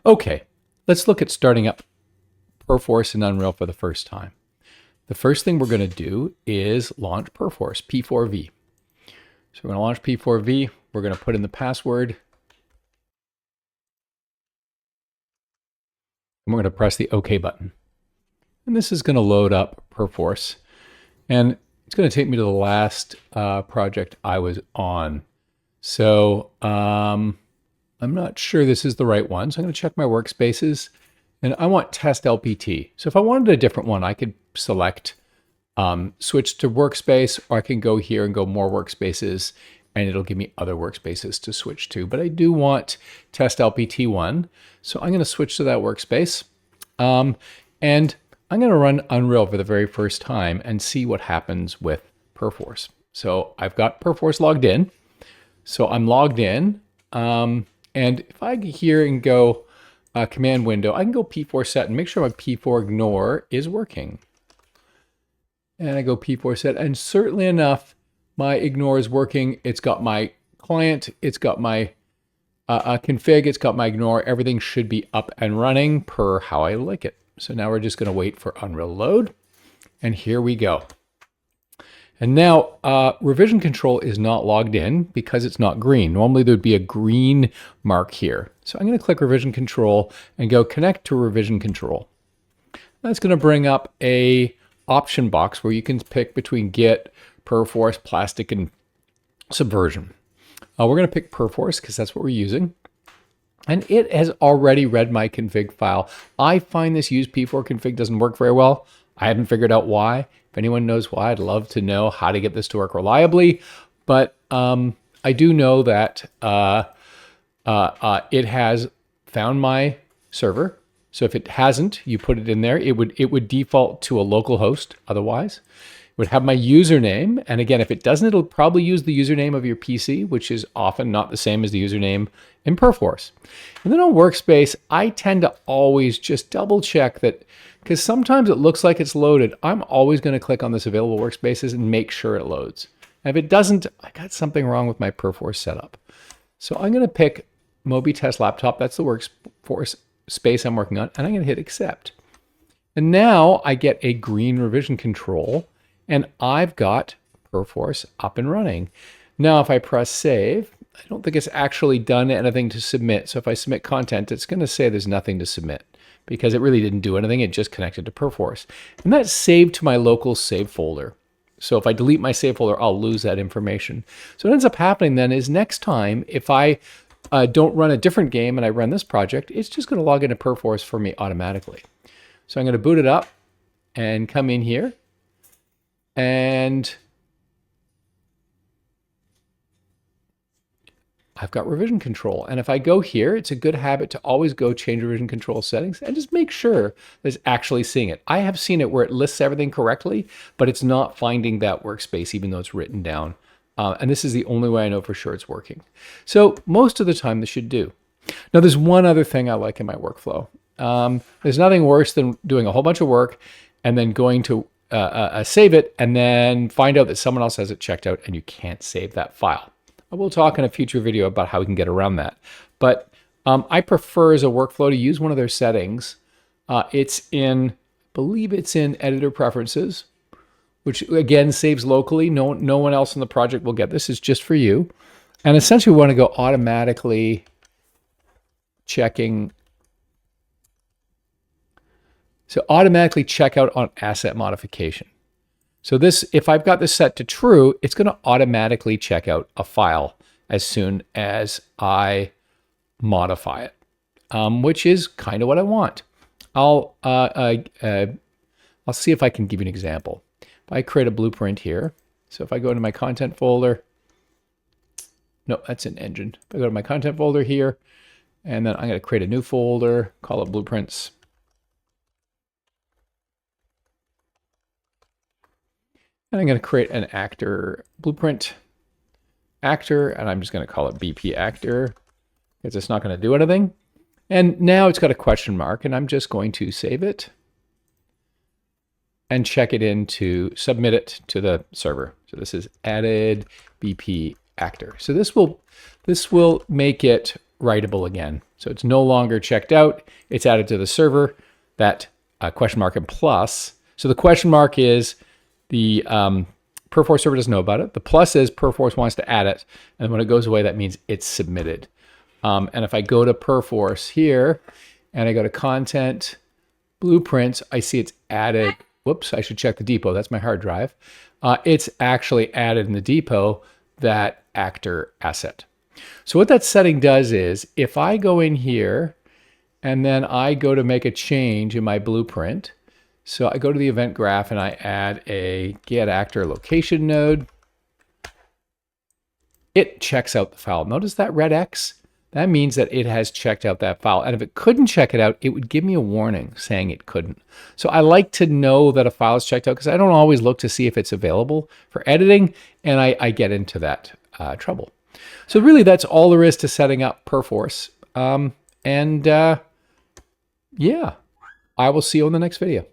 Okay, let's look at starting up Perforce in Unreal for the first time. The first thing we're going to do is launch Perforce, P4V. So we're going to launch P4V. We're going to put in the password. And we're going to press the OK button. And this is going to load up Perforce. And it's going to take me to the last project I was on. So I'm not sure this is the right one. So I'm going to check my workspaces. And I want test LPT. So if I wanted a different one, I could select switch to workspace, or I can go here and go more workspaces, and it'll give me other workspaces to switch to. But I do want test LPT1. So I'm going to switch to that workspace. And I'm going to run Unreal for the very first time and see what happens with Perforce. So I've got Perforce logged in. So I'm logged in. And if I get here and go command window, I can go P4 set and make sure my P4 ignore is working. And I go P4 set, and certainly enough, my ignore is working. It's got my client, it's got my config, it's got my ignore. Everything should be up and running per how I like it. So now we're just going to wait for Unreal load. And here we go. And now revision control is not logged in because it's not green. Normally there'd be a green mark here. So I'm going to click revision control and go connect to revision control. That's going to bring up a option box where you can pick between Git, Perforce, Plastic, and Subversion. We're going to pick Perforce because that's what we're using. And it has already read my config file. I find this use P4 config doesn't work very well. I haven't figured out why. If anyone knows why, I'd love to know how to get this to work reliably. But I do know that it has found my server. So if it hasn't, you put it in there. It would default to a local host otherwise. It would have my username. And again, if it doesn't, it'll probably use the username of your PC, which is often not the same as the username in Perforce. And then on Workspace, I tend to always just double check that, because sometimes it looks like it's loaded. I'm always going to click on this available workspaces and make sure it loads. And if it doesn't, I got something wrong with my Perforce setup. So I'm going to pick Moby Test Laptop. That's the workforce space I'm working on, and I'm going to hit accept. And now I get a green revision control, and I've got Perforce up and running. Now if I press save, I don't think it's actually done anything to submit. So if I submit content, it's going to say there's nothing to submit because it really didn't do anything. It just connected to Perforce. And that's saved to my local save folder. So if I delete my save folder, I'll lose that information. So what ends up happening then is next time, if I don't run a different game and I run this project, it's just going to log into Perforce for me automatically. So I'm going to boot it up and come in here, and I've got revision control. And if I go here, it's a good habit to always go change revision control settings and just make sure that it's actually seeing it. I have seen it where it lists everything correctly, but it's not finding that workspace even though it's written down. And this is the only way I know for sure it's working. So most of the time this should do. Now there's one other thing I like in my workflow. There's nothing worse than doing a whole bunch of work and then going to save it and then find out that someone else has it checked out and you can't save that file. I will talk in a future video about how we can get around that. But I prefer as a workflow to use one of their settings. It's in, I believe it's in editor preferences, which again saves locally. No one else in the project will get this. It's just for you. And essentially we want to go automatically checking. So automatically check out on asset modification. So this, if I've got this set to true, it's going to automatically check out a file as soon as I modify it, which is kind of what I want. I'll see if I can give you an example. I create a blueprint here. So if I go into my content folder, no, that's an engine. If I go to my content folder here, and then I'm going to create a new folder, call it blueprints. And I'm going to create an actor blueprint actor, and I'm just going to call it BP actor because it's not going to do anything. And now it's got a question mark, and I'm just going to save it and check it in to submit it to the server. So this is added BP actor. So this will make it writable again. So it's no longer checked out. It's added to the server, that question mark and plus. So the question mark is the Perforce server doesn't know about it. The plus is Perforce wants to add it. And when it goes away, that means it's submitted. And if I go to Perforce here and I go to content, blueprints, I see it's added. Whoops, I should check the depot. That's my hard drive. It's actually added in the depot that actor asset. So what that setting does is if I go in here and then I go to make a change in my blueprint, so I go to the event graph and I add a get actor location node, it checks out the file. Notice that red X? That means that it has checked out that file. And if it couldn't check it out, it would give me a warning saying it couldn't. So I like to know that a file is checked out because I don't always look to see if it's available for editing, and I get into that trouble. So really, that's all there is to setting up Perforce. Yeah, I will see you in the next video.